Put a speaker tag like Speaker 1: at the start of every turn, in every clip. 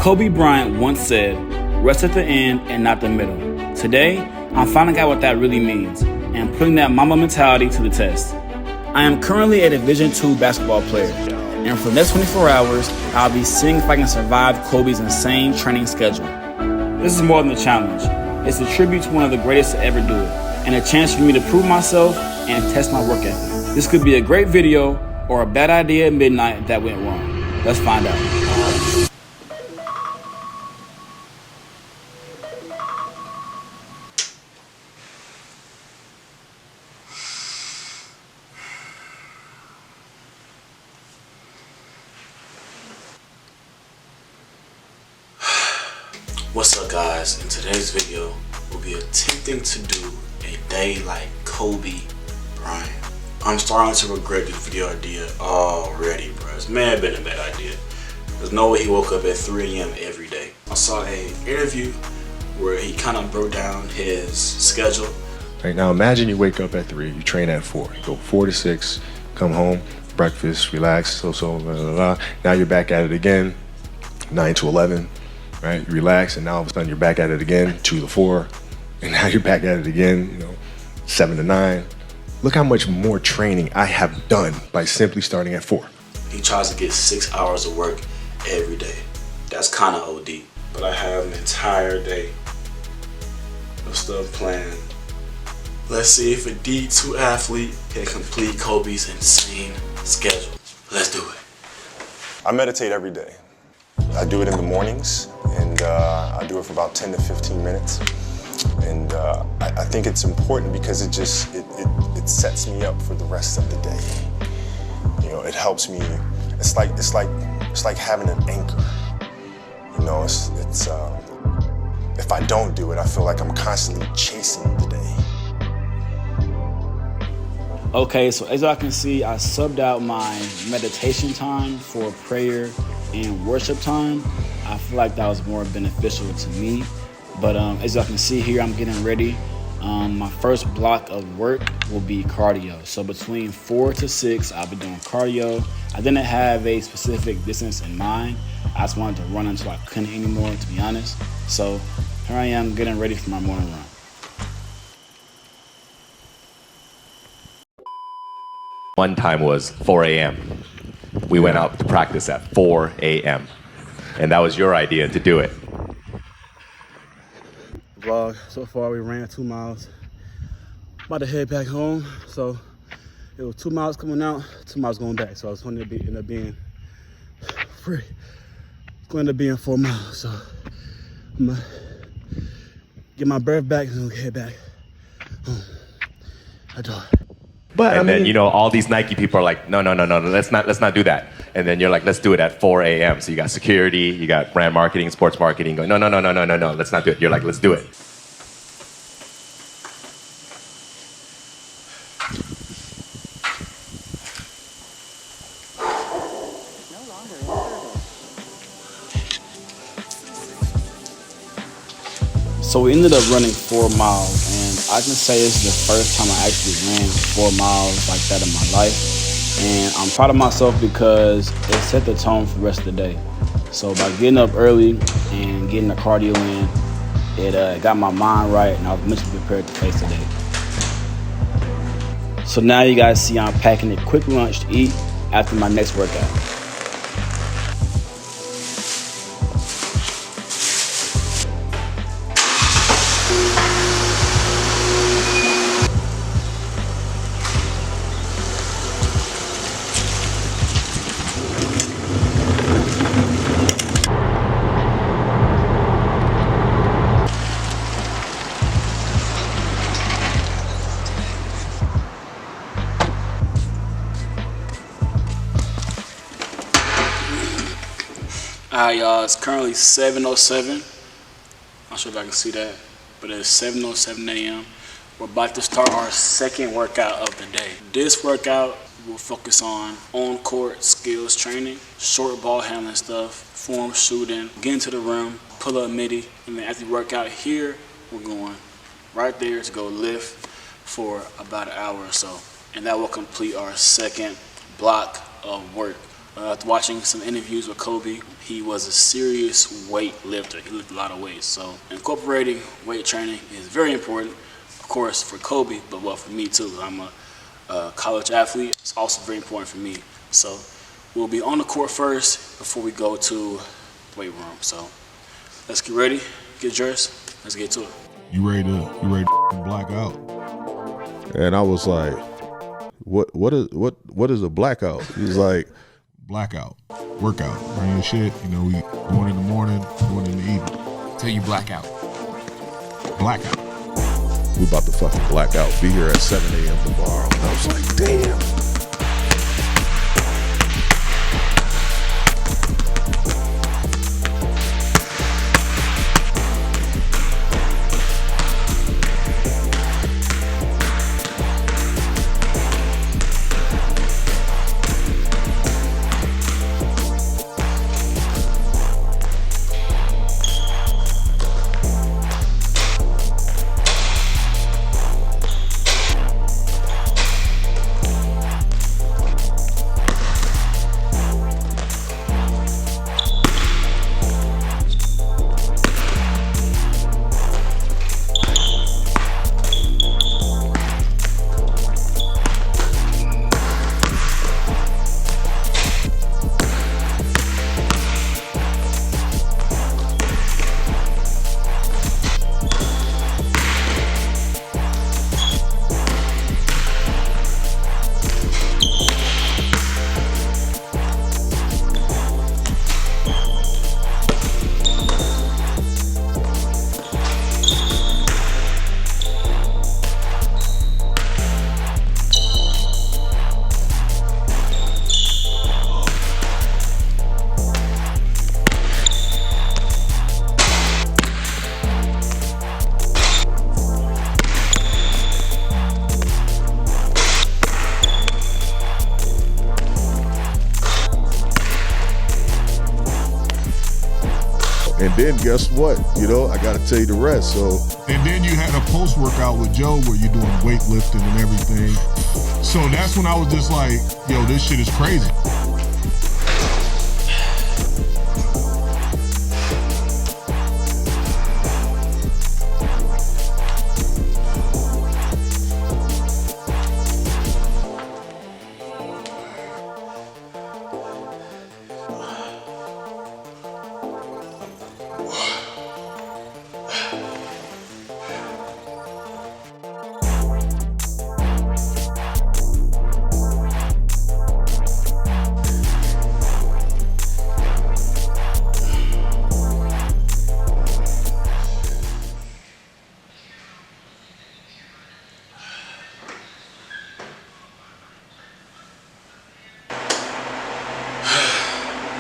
Speaker 1: Kobe Bryant once said, "Rest at the end and not the middle." Today, I'm finding out what that really means and putting that Mamba mentality to the test. I am currently a Division II basketball player, and for the next 24 hours, I'll be seeing if I can survive Kobe's insane training schedule. This is more than a challenge. It's a tribute to one of the greatest to ever do it, and a chance for me to prove myself and test my work ethic. This could be a great video or a bad idea at midnight that went wrong. Let's find out.
Speaker 2: What's up, guys? In today's video, we'll be attempting to do a day like Kobe Bryant. I'm starting to regret this video idea already, bro. This may have been a bad idea. There's no way he woke up at 3 a.m. every day. I saw an interview where he kind of broke down his schedule.
Speaker 3: Right now, imagine you wake up at 3, you train at 4, you go 4 to 6, come home, breakfast, relax, blah, blah, blah. Now you're back at it again, 9 to 11. Right, you relax, and now all of a sudden you're back at it again, 2 to 4, and now you're back at it again, 7 to 9. Look how much more training I have done by simply starting at 4.
Speaker 2: He tries to get 6 hours of work every day. That's kind of OD. But I have an entire day of stuff planned. Let's see if a D2 athlete can complete Kobe's insane schedule. Let's do it.
Speaker 4: I meditate every day. I do it in the mornings, and I do it for about 10 to 15 minutes. And I think it's important because it sets me up for the rest of the day. It helps me. It's like having an anchor. If I don't do it, I feel like I'm constantly chasing the day.
Speaker 1: Okay, so as y'all can see, I subbed out my meditation time for prayer and worship time. I feel like that was more beneficial to me. But as y'all can see here, I'm getting ready. My first block of work will be cardio. So between 4 to 6, I'll be doing cardio. I didn't have a specific distance in mind. I just wanted to run until I couldn't anymore, to be honest. So here I am getting ready for my morning run.
Speaker 5: One time was 4 a.m. We went out to practice at 4 a.m. And that was your idea to do it.
Speaker 1: Vlog, so far we ran 2 miles. About to head back home. So it was 2 miles coming out, 2 miles going back. So I was going to end up being free. It's going to be in 4 miles. So I'm going to get my breath back and head back home. I do it.
Speaker 5: But and then all these Nike people are like, no, let's not do that. And then you're like, let's do it at 4 a.m. So you got security, you got brand marketing, sports marketing going, no, let's not do it. You're like, let's do it.
Speaker 1: So we ended up running 4 miles, and I can say this is the first time I actually ran 4 miles like that in my life. And I'm proud of myself because it set the tone for the rest of the day. So by getting up early and getting the cardio in, it got my mind right, and I was mentally prepared to face the day. So now you guys see I'm packing a quick lunch to eat after my next workout. Alright, y'all, it's currently 7:07. Not sure if I can see that, but it's 7:07 a.m. We're about to start our second workout of the day. This workout will focus on-court skills training, short ball handling stuff, form shooting, get into the rim, pull up midi, and then after the workout here, we're going right there to go lift for about an hour or so. And that will complete our second block of work. After watching some interviews with Kobe,
Speaker 2: he was a serious weight lifter. He lifted a lot of weight. So incorporating weight training is very important, of course, for Kobe, but well, for me too. I'm a college athlete. It's also very important for me. So we'll be on the court first before we go to weight room. So let's get ready, get dressed, let's get to it.
Speaker 6: You ready to black out? And I was like, what is a blackout? He was like, blackout, workout, bring your shit. You know, we going in the morning, going in the evening.
Speaker 7: Till you black out.
Speaker 6: Blackout. We about to fucking black out. Be here at 7 a.m. tomorrow. And I was like, damn. And then guess what? You know, I got to tell you the rest. So, and then you had a post workout with Joe where you're doing weightlifting and everything. So that's when I was just like, yo, this shit is crazy.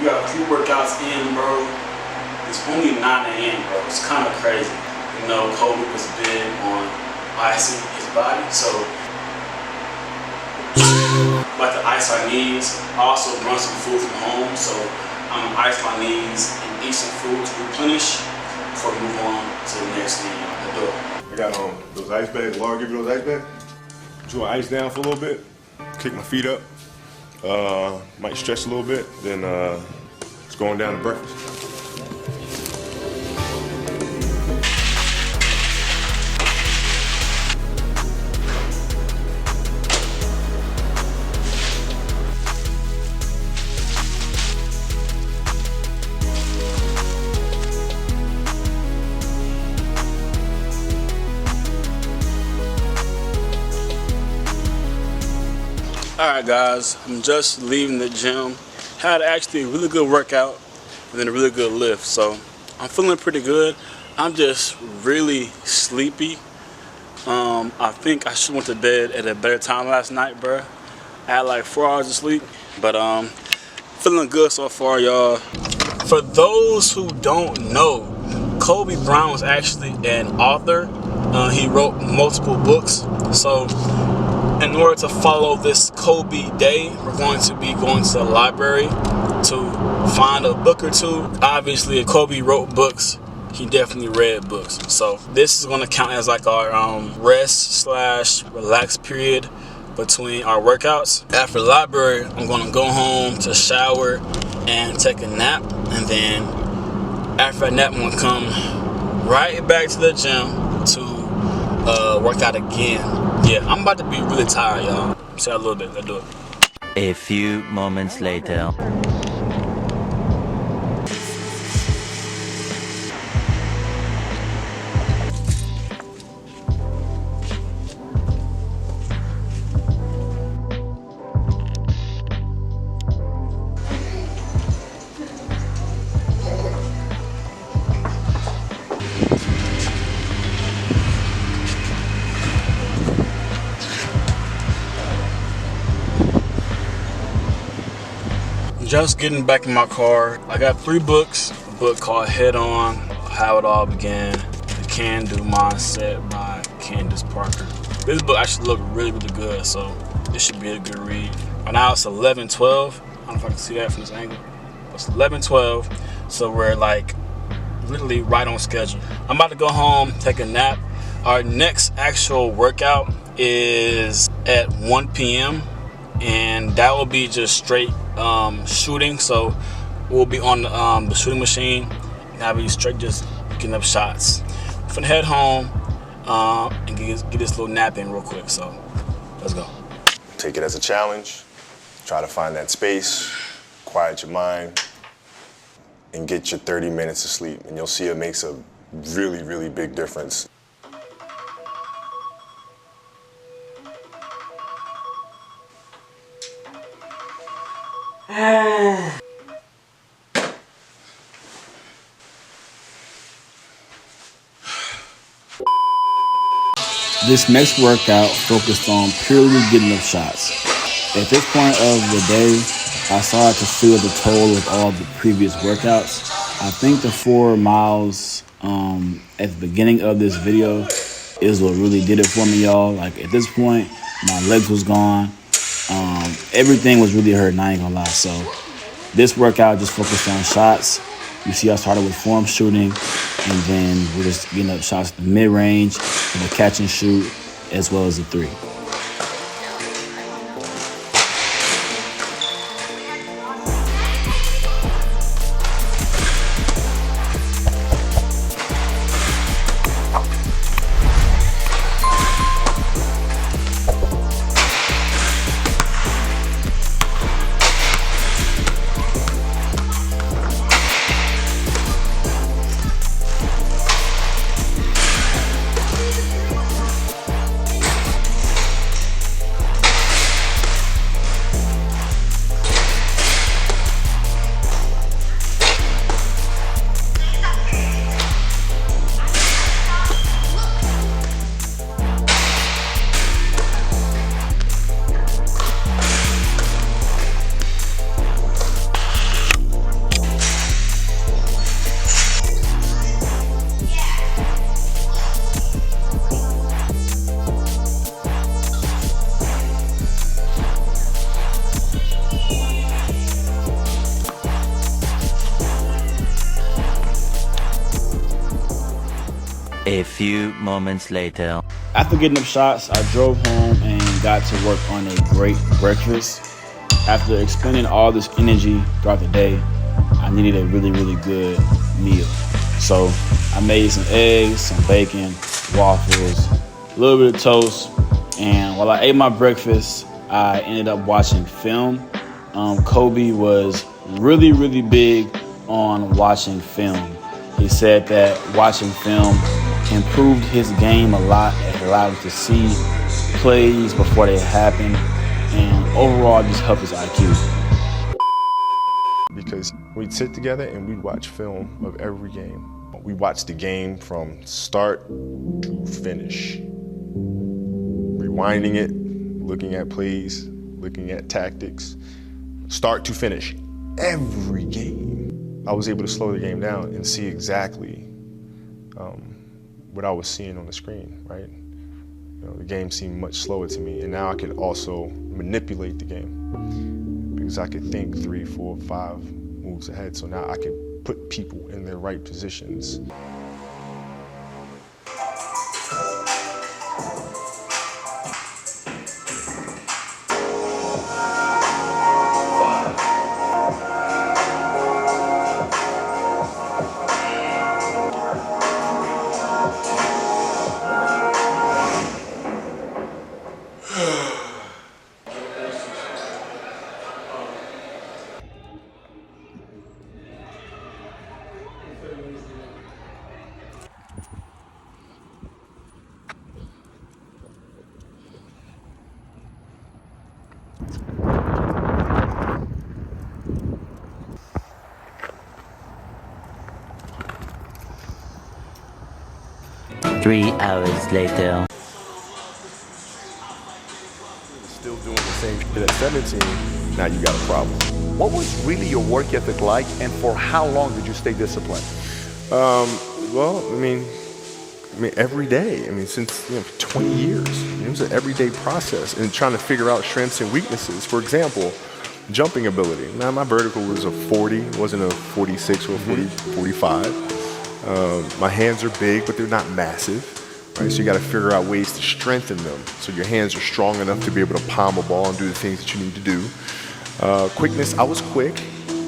Speaker 2: We got a few workouts in, bro. It's only 9 a.m., bro. It's kind of crazy. You know, Kobe was big on icing his body, so like to ice our knees. I also brought some food from home, so I'm gonna ice my knees and eat some food to replenish before we move on to the next thing I'm gonna do.
Speaker 3: I got those ice bags. Laura give you those ice bags. Just gonna ice down for a little bit. Kick my feet up. Might stretch a little bit. Then it's going down to breakfast.
Speaker 2: Alright guys, I'm just leaving the gym. Had actually a really good workout and then a really good lift, so I'm feeling pretty good. I'm just really sleepy. I think I should went to bed at a better time last night, bruh. I had like 4 hours of sleep, but feeling good so far, y'all. For those who don't know, Kobe Bryant was actually an author. He wrote multiple books, so in order to follow this Kobe Day, we're going to be going to the library to find a book or two. Obviously, if Kobe wrote books, he definitely read books. So this is going to count as like our rest/relax period between our workouts. After the library, I'm going to go home to shower and take a nap.
Speaker 1: And then after that nap, I'm gonna come right back to the gym to work out again. Yeah, I'm about to be really tired, y'all. See a little bit. Let's do it.
Speaker 7: A few moments later.
Speaker 1: Just getting back in my car. I got 3 books. A book called Head On, How It All Began, The Can Do Mindset by Candace Parker. This book actually looked really, really good, so this should be a good read. Right now it's 11:12. I don't know if I can see that from this angle. It's 11:12, so we're like literally right on schedule. I'm about to go home, take a nap. Our next actual workout is at 1 p.m. and that will be just straight shooting. So we'll be on the shooting machine, and I'll be straight just getting up shots. I'm finna head home and get this little nap in real quick. So let's go.
Speaker 4: Take it as a challenge. Try to find that space, quiet your mind, and get your 30 minutes of sleep. And you'll see it makes a really, really big difference.
Speaker 1: This next workout focused on purely getting up shots. At this point of the day, I started to feel the toll of all the previous workouts. I think the 4 miles at the beginning of this video is what really did it for me, y'all. Like at this point, my legs was gone. Everything was really hurting, I ain't gonna lie. So this workout just focused on shots. You see I started with form shooting, and then we're just getting up shots at the mid-range, and the catch and shoot, as well as the 3.
Speaker 7: A few moments later.
Speaker 1: After getting up shots, I drove home and got to work on a great breakfast. After expending all this energy throughout the day, I needed a really, really good meal. So I made some eggs, some bacon, waffles, a little bit of toast, and while I ate my breakfast, I ended up watching film. Kobe was really, really big on watching film. He said that watching film improved his game a lot. It allowed him to see plays before they happen, and overall just helped his IQ.
Speaker 4: Because we'd sit together and we'd watch film of every game. We watched the game from start to finish. Rewinding it, looking at plays, looking at tactics, start to finish. Every game. I was able to slow the game down and see exactly what I was seeing on the screen, right? You know, the game seemed much slower to me, and now I could also manipulate the game because I could think 3, 4, 5 moves ahead. So now I could put people in their right positions.
Speaker 7: 3 hours later.
Speaker 3: Still doing the same shit at 17, now you got a problem.
Speaker 8: What was really your work ethic like, and for how long did you stay disciplined?
Speaker 3: Well, I mean, every day. I mean, since 20 years, it was an everyday process, and trying to figure out strengths and weaknesses. For example, jumping ability. Now, my vertical was a 40, wasn't a 46 or a 45. My hands are big, but they're not massive. Right, so you got to figure out ways to strengthen them so your hands are strong enough to be able to palm a ball and do the things that you need to do. Quickness, I was quick,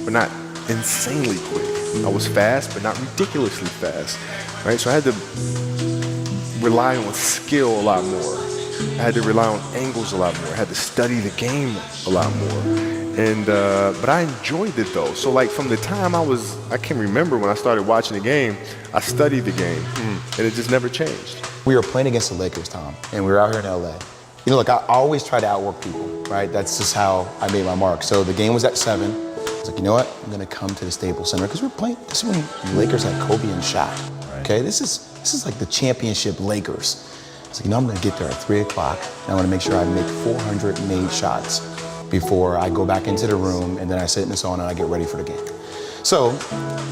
Speaker 3: but not insanely quick. I was fast, but not ridiculously fast. Right, so I had to rely on skill a lot more. I had to rely on angles a lot more. I had to study the game a lot more. And but I enjoyed it though. So like from the time I can remember when I started watching the game, I studied the game, and it just never changed.
Speaker 9: We were playing against the Lakers, Tom, and we were out here in LA. You know, look, I always try to outwork people, right? That's just how I made my mark. So the game was at 7. I was like, you know what? I'm gonna come to the Staples Center because we're playing. This is when the Lakers had Kobe and Shaq. Okay, this is like the championship Lakers. I was like, you know, I'm gonna get there at 3 o'clock, and I want to make sure I make 400 made shots before I go back into the room, and then I sit in the sauna and I get ready for the game. So,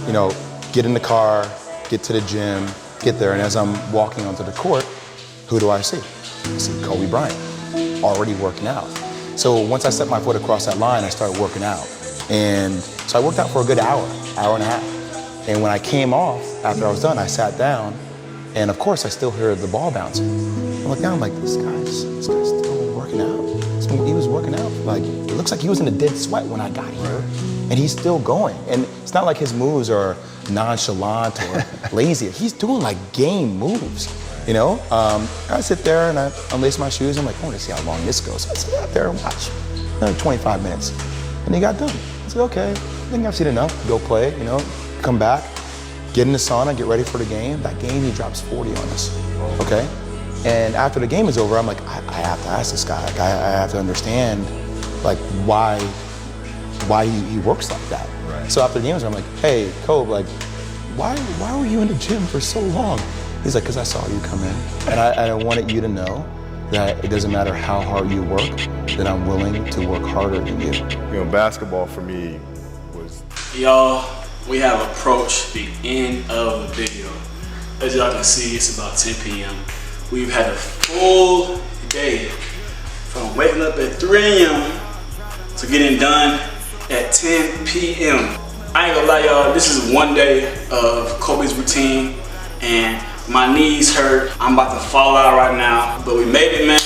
Speaker 9: you know, get in the car, get to the gym, get there, and as I'm walking onto the court, who do I see? I see Kobe Bryant, already working out. So once I set my foot across that line, I started working out. And so I worked out for a good hour and a half. And when I came off, after I was done, I sat down, and of course I still heard the ball bouncing. I look down, I'm like, this guy's still working out. He was working out, like, it looks like he was in a dead sweat when I got here, and he's still going. And it's not like his moves are nonchalant or lazy. He's doing like game moves, you know? I sit there and I unlace my shoes. I'm like, I want to see how long this goes. So I sit out there and watch, 25 minutes. And he got done. I said, okay, I think I've seen enough. Go play, you know, come back, get in the sauna, get ready for the game. That game, he drops 40 on us, okay? And after the game is over, I'm like, I have to ask this guy. Like, I have to understand, like, why he works like that. Right. So after the game is over, I'm like, hey, Kobe, like, why were you in the gym for so long? He's like, because I saw you come in, and I wanted you to know that it doesn't matter how hard you work, that I'm willing to work harder than you.
Speaker 3: You know, basketball for me was...
Speaker 2: Y'all, we have approached the end of the video. As y'all can see, it's about 10 p.m. We've had a full day from waking up at 3 a.m. to getting done at 10 p.m. I ain't gonna lie, y'all, this is one day of Kobe's routine, and my knees hurt. I'm about to fall out right now, but we made it, man.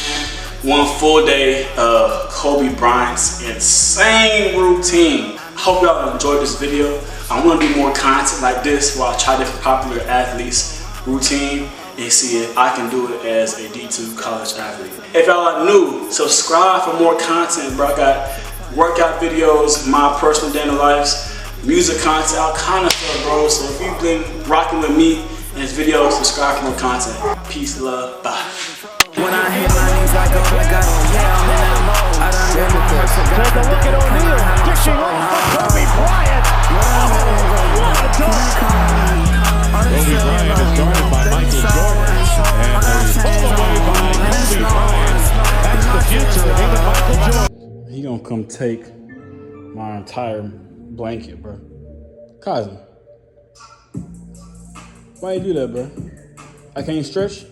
Speaker 2: One full day of Kobe Bryant's insane routine. I hope y'all enjoyed this video. I want to do more content like this where I try different popular athletes' routine and see if I can do it as a D2 college athlete. If y'all are new, subscribe for more content, bro. I got workout videos, my personal day in the lives, music content, all kind of stuff, bro. So if you've been rocking with me in this video, subscribe for more content. Peace, love, bye.
Speaker 10: When I hit my knees like oh my God, yeah, I'm in that mode. I done been my heart, so take a look at O'Neal, dishing off for Kobe Bryant. Oh, what a dunk!
Speaker 6: Kobe Bryant is guarded by Michael Jordan, and he's pulled away by Kobe Bryant. That's the future of even Michael Jordan.
Speaker 1: He gonna come take my entire blanket, bro. Cosmo, why you do that, bro? I can't stretch.